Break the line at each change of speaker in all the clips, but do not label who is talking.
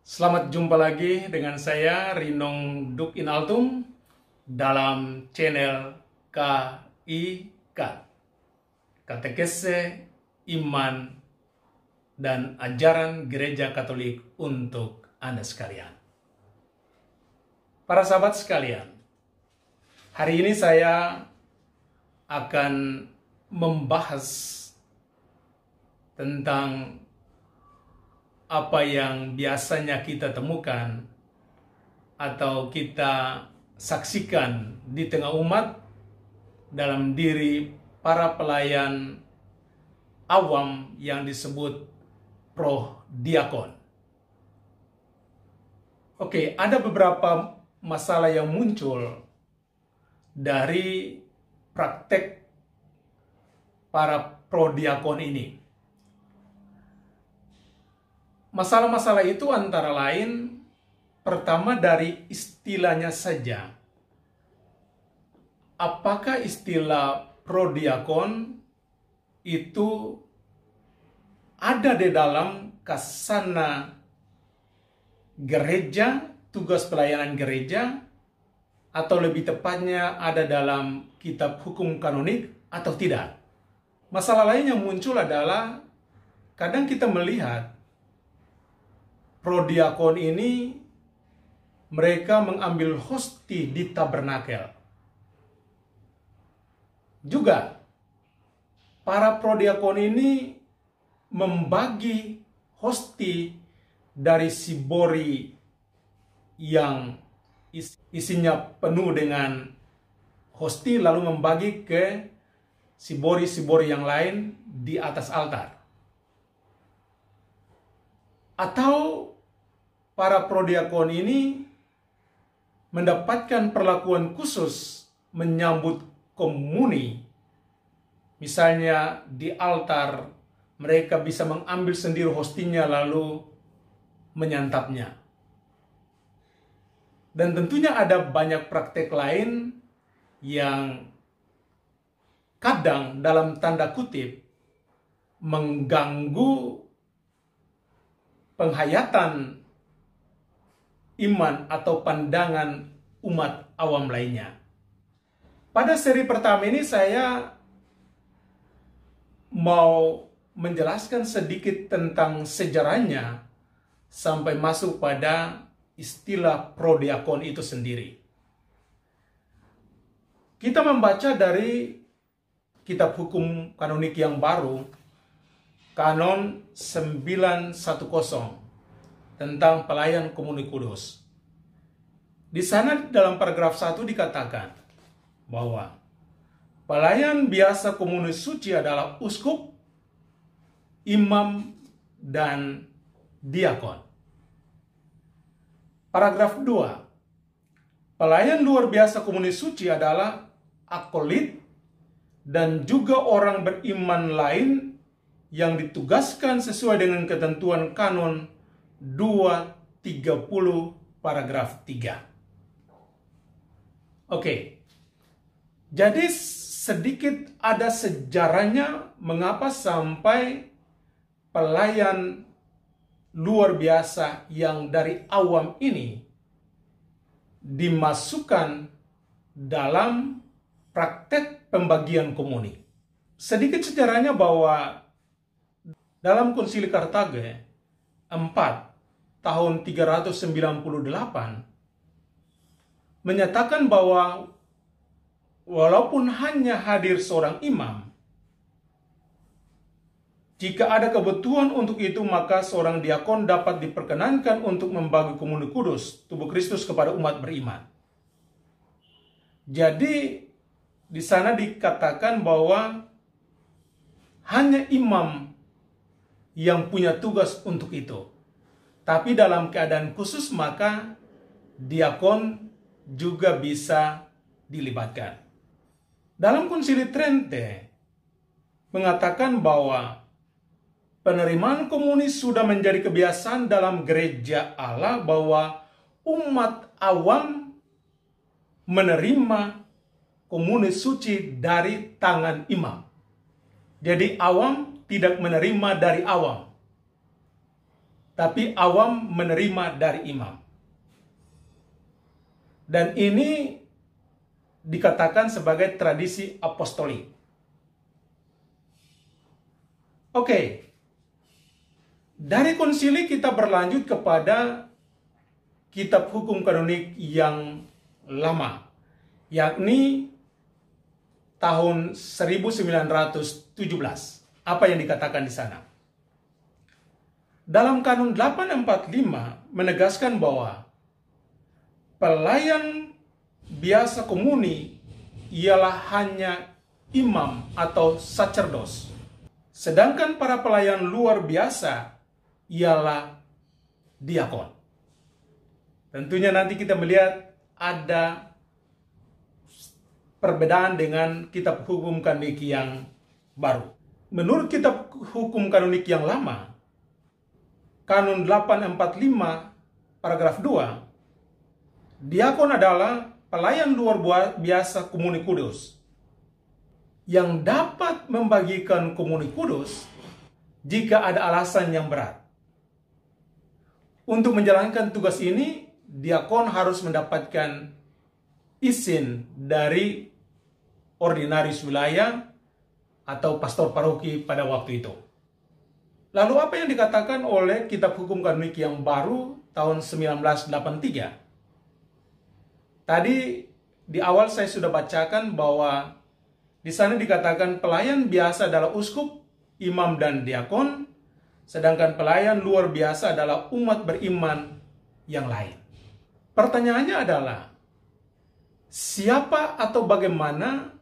Selamat jumpa lagi dengan saya Rinong Duk Inaltum dalam channel KIK, Katekese Iman dan Ajaran Gereja Katolik untuk Anda sekalian. Para sahabat sekalian, hari ini saya akan membahas tentang apa yang biasanya kita temukan atau kita saksikan di tengah umat dalam diri para pelayan awam yang disebut pro-diakon. Oke, ada beberapa masalah yang muncul dari praktek para pro-diakon ini. Masalah-masalah itu antara lain, pertama dari istilahnya saja. Apakah istilah pro-diakon itu ada di dalam kasana gereja, tugas pelayanan gereja, atau lebih tepatnya ada dalam kitab hukum kanonik atau tidak? Masalah lain yang muncul adalah kadang kita melihat pro-diakon ini mereka mengambil hosti di tabernakel. Juga para pro-diakon ini membagi hosti dari sibori yang isinya penuh dengan hosti lalu membagi ke sibori-sibori yang lain di atas altar. Atau para pro-diakon ini mendapatkan perlakuan khusus menyambut komuni. Misalnya di altar mereka bisa mengambil sendiri hostinya lalu menyantapnya. Dan tentunya ada banyak praktek lain yang kadang dalam tanda kutip mengganggu penghayatan iman atau pandangan umat awam lainnya. Pada seri pertama ini saya mau menjelaskan sedikit tentang sejarahnya sampai masuk pada istilah pro-diakon itu sendiri. Kita membaca dari kitab hukum kanonik yang baru, Kanon 910 tentang pelayan komuni kudus. Di sana dalam paragraf 1 dikatakan bahwa pelayan biasa komuni suci adalah uskup, imam, dan diakon. Paragraf 2. Pelayan luar biasa komuni suci adalah akolit dan juga orang beriman lain yang ditugaskan sesuai dengan ketentuan kanon 230 paragraf 3. Oke. Jadi sedikit ada sejarahnya mengapa sampai pelayan luar biasa yang dari awam ini dimasukkan dalam praktek pembagian komuni. Sedikit sejarahnya bahwa dalam Konsili Kartage 4 tahun 398 menyatakan bahwa walaupun hanya hadir seorang imam, jika ada kebutuhan untuk itu maka seorang diakon dapat diperkenankan untuk membagi komuni kudus tubuh Kristus kepada umat beriman. Jadi di sana dikatakan bahwa hanya imam yang punya tugas untuk itu. Tapi dalam keadaan khusus maka diakon juga bisa dilibatkan. Dalam Konsili Trente mengatakan bahwa penerimaan komuni sudah menjadi kebiasaan dalam gereja Allah bahwa umat awam menerima komuni suci dari tangan imam. Jadi awam tidak menerima dari awam. tapi awam menerima dari imam. Dan ini dikatakan sebagai tradisi apostolik. Oke. Dari konsili kita berlanjut kepada kitab hukum kanonik yang lama, yakni tahun 1917. Apa yang dikatakan di sana? Dalam Kanun 845 menegaskan bahwa pelayan biasa komuni ialah hanya imam atau sacerdos. Sedangkan para pelayan luar biasa ialah diakon. Tentunya nanti kita melihat ada perbedaan dengan kitab hukum kanonik yang baru. Menurut kitab hukum kanonik yang lama, Kanun 845 paragraf 2, diakon adalah pelayan luar biasa komuni kudus yang dapat membagikan komuni kudus jika ada alasan yang berat. Untuk menjalankan tugas ini, diakon harus mendapatkan izin dari ordinaris wilayah atau pastor paroki pada waktu itu. Lalu apa yang dikatakan oleh kitab hukum kanonik yang baru tahun 1983? Tadi di awal saya sudah bacakan bahwa di sana dikatakan pelayan biasa adalah uskup, imam, dan diakon, sedangkan pelayan luar biasa adalah umat beriman yang lain. Pertanyaannya adalah, siapa atau bagaimana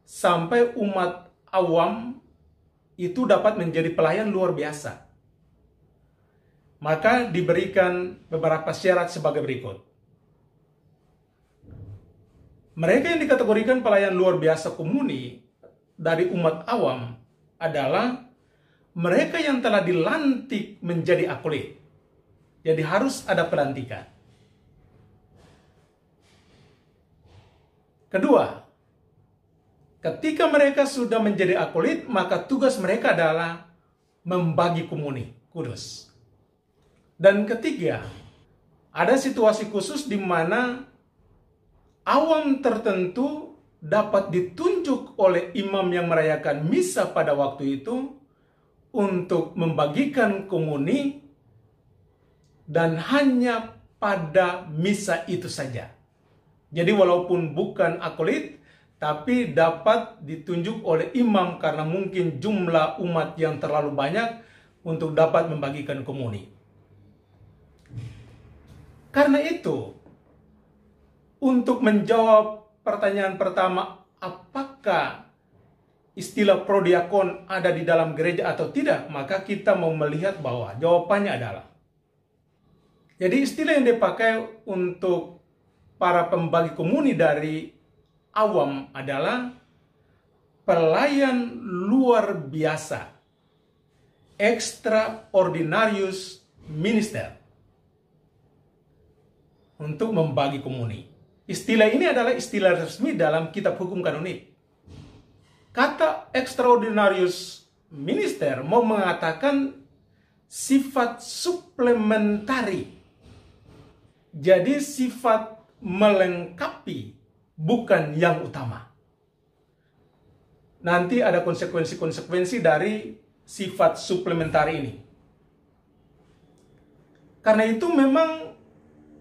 sampai umat awam itu dapat menjadi pelayan luar biasa? Maka diberikan beberapa syarat sebagai berikut. Mereka yang dikategorikan pelayan luar biasa komuni dari umat awam adalah mereka yang telah dilantik menjadi akolit. Jadi harus ada pelantikan. Kedua, ketika mereka sudah menjadi akolit, maka tugas mereka adalah membagi komuni kudus. Dan ketiga, ada situasi khusus di mana awam tertentu dapat ditunjuk oleh imam yang merayakan misa pada waktu itu untuk membagikan komuni dan hanya pada misa itu saja. Jadi walaupun bukan akolit, tapi dapat ditunjuk oleh imam karena mungkin jumlah umat yang terlalu banyak untuk dapat membagikan komuni. Karena itu, untuk menjawab pertanyaan pertama, apakah istilah prodiakon ada di dalam gereja atau tidak, maka kita mau melihat bahwa jawabannya adalah, jadi istilah yang dipakai untuk para pembagi komuni dari awam adalah pelayan luar biasa, extraordinarius minister, untuk membagi komuni. Istilah ini adalah istilah resmi dalam kitab hukum kanonik. Kata extraordinarius minister mau mengatakan sifat suplementari. Jadi sifat melengkapi, bukan yang utama. Nanti ada konsekuensi-konsekuensi dari sifat suplementari ini. Karena itu memang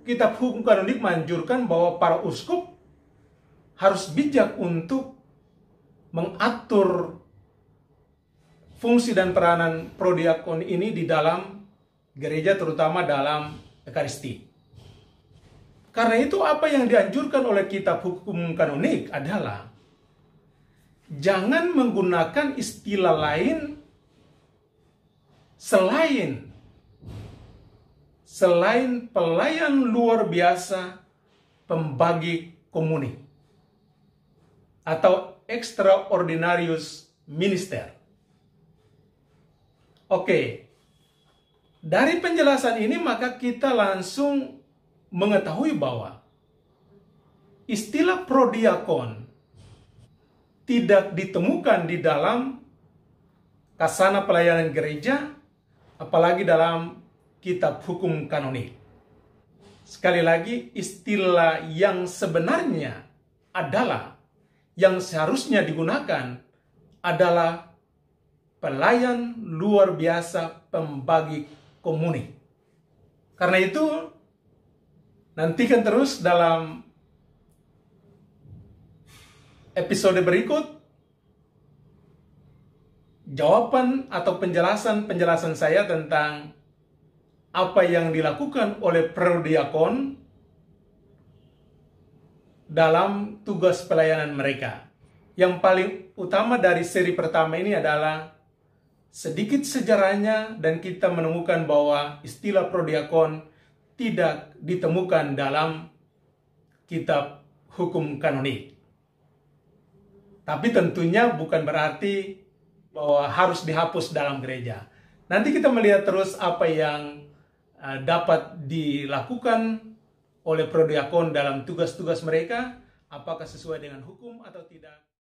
kitab hukum kanonik menganjurkan bahwa para uskup harus bijak untuk mengatur fungsi dan peranan prodiakon ini di dalam gereja, terutama dalam Ekaristi. Karena itu apa yang dianjurkan oleh kitab hukum kanonik adalah jangan menggunakan istilah lain selain pelayan luar biasa pembagi komuni atau extraordinarius minister. Oke, dari penjelasan ini maka kita langsung mengetahui bahwa istilah prodiakon tidak ditemukan di dalam kasana pelayanan gereja, apalagi dalam kitab hukum kanonik. Sekali lagi, istilah yang sebenarnya adalah, yang seharusnya digunakan adalah pelayan luar biasa pembagi komuni. Karena itu, nantikan terus dalam episode berikut jawaban atau penjelasan saya tentang apa yang dilakukan oleh prodiakon dalam tugas pelayanan mereka. Yang paling utama dari seri pertama ini adalah sedikit sejarahnya, dan kita menemukan bahwa istilah prodiakon tidak ditemukan dalam kitab hukum kanonik. Tapi tentunya bukan berarti bahwa harus dihapus dalam gereja. Nanti kita melihat terus apa yang dapat dilakukan oleh prodiakon dalam tugas-tugas mereka, apakah sesuai dengan hukum atau tidak.